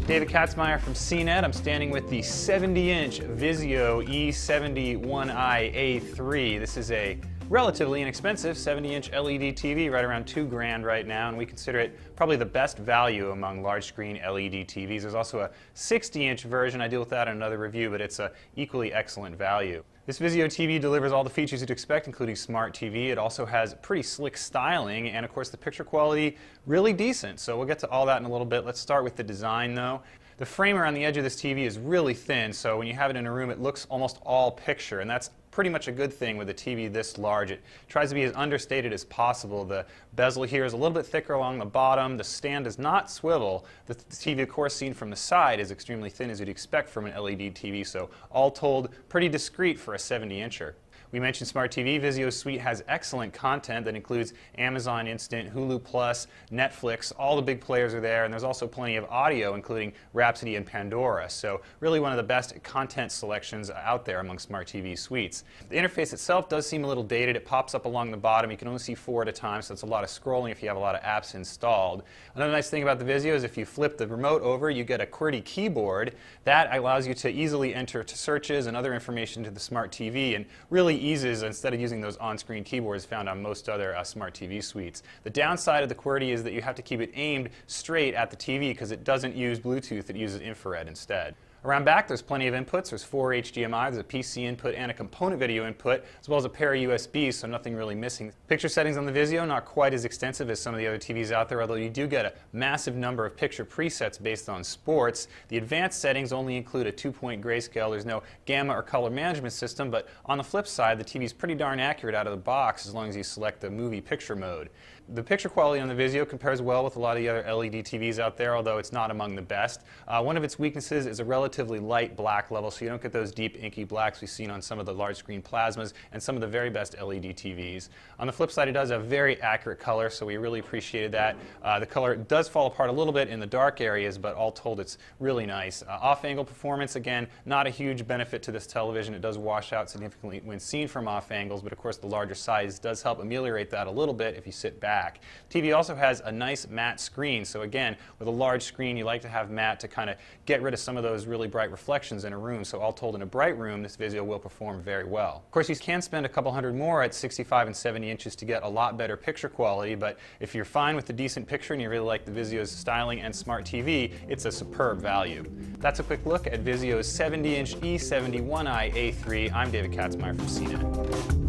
David Katzmeyer from CNET. I'm standing with the 70-inch Vizio E601i A3. This is a relatively inexpensive 70-inch LED TV, right around $2 grand right now, and we consider it probably the best value among large screen LED TVs. There's also a 60-inch version. I deal with that in another review, but it's a equally excellent value. This Vizio TV delivers all the features you'd expect, including Smart TV. It also has pretty slick styling, and of course the picture quality really decent. So we'll get to all that in a little bit. Let's start with the design though. The frame around the edge of this TV is really thin, so when you have it in a room it looks almost all picture, and that's pretty much a good thing with a TV this large. It tries to be as understated as possible. The bezel here is a little bit thicker along the bottom. The stand does not swivel. The TV, of course, seen from the side is extremely thin as you'd expect from an LED TV, so all told, pretty discreet for a 70-incher. We mentioned Smart TV. Vizio's suite has excellent content that includes Amazon Instant, Hulu Plus, Netflix. All the big players are there, and there's also plenty of audio, including Rhapsody and Pandora. So really one of the best content selections out there among Smart TV suites. The interface itself does seem a little dated. It pops up along the bottom. You can only see 4 at a time, so it's a lot of scrolling if you have a lot of apps installed. Another nice thing about the Vizio is if you flip the remote over, you get a QWERTY keyboard. That allows you to easily enter searches and other information to the Smart TV, and really eases instead of using those on-screen keyboards found on most other Smart TV suites. The downside of the QWERTY is that you have to keep it aimed straight at the TV because it doesn't use Bluetooth, it uses infrared instead. Around back, there's plenty of inputs. There's 4 HDMI, there's a PC input and a component video input, as well as a pair of USBs, so nothing really missing. Picture settings on the Vizio, not quite as extensive as some of the other TVs out there, although you do get a massive number of picture presets based on sports. The advanced settings only include a 2-point grayscale. There's no gamma or color management system, but on the flip side, the TV is pretty darn accurate out of the box as long as you select the movie picture mode. The picture quality on the Vizio compares well with a lot of the other LED TVs out there, although it's not among the best. One of its weaknesses is a relatively light black level, so you don't get those deep inky blacks we've seen on some of the large screen plasmas and some of the very best LED TVs. On the flip side, it does have very accurate color, so we really appreciated that. The color does fall apart a little bit in the dark areas, but all told it's really nice. Off-angle performance, again, not a huge benefit to this television. It does wash out significantly when seen from off angles, but of course the larger size does help ameliorate that a little bit if you sit back. TV also has a nice matte screen, so again, with a large screen you like to have matte to kind of get rid of some of those really bright reflections in a room, so all told in a bright room this Vizio will perform very well. Of course you can spend a couple hundred more at 65 and 70 inches to get a lot better picture quality, but if you're fine with the decent picture and you really like the Vizio's styling and Smart TV, it's a superb value. That's a quick look at Vizio's 70-inch E601i A3. I'm David Katzmeyer from CNET.